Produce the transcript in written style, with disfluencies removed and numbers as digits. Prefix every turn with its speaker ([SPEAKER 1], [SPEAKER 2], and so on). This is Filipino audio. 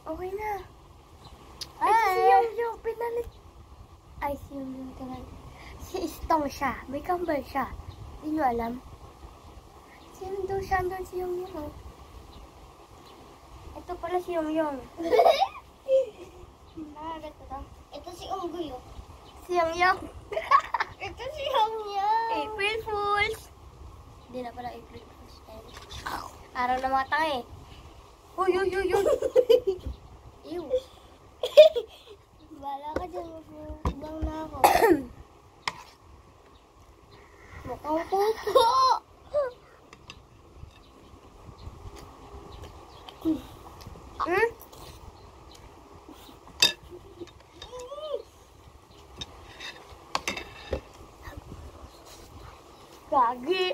[SPEAKER 1] Okay na. Ay, si Yung pinalit. Ay, si Yung talaga. Si Istong siya. May kambal siya. Hindi nyo alam. Sino daw siya? Andun si Yung. Oh. Ito pala si Yung. Nakagat ko to.
[SPEAKER 2] Ito si Unggoy.
[SPEAKER 1] Si Yung.
[SPEAKER 2] Ito si Unggoy.
[SPEAKER 1] April Fools. Hindi na pala April Fools. Araw na mga tanga eh. Uy. Ew.
[SPEAKER 2] Bala ka dyan. Ibang na ako.
[SPEAKER 1] Mukhang pupo. Hmm? Gagi.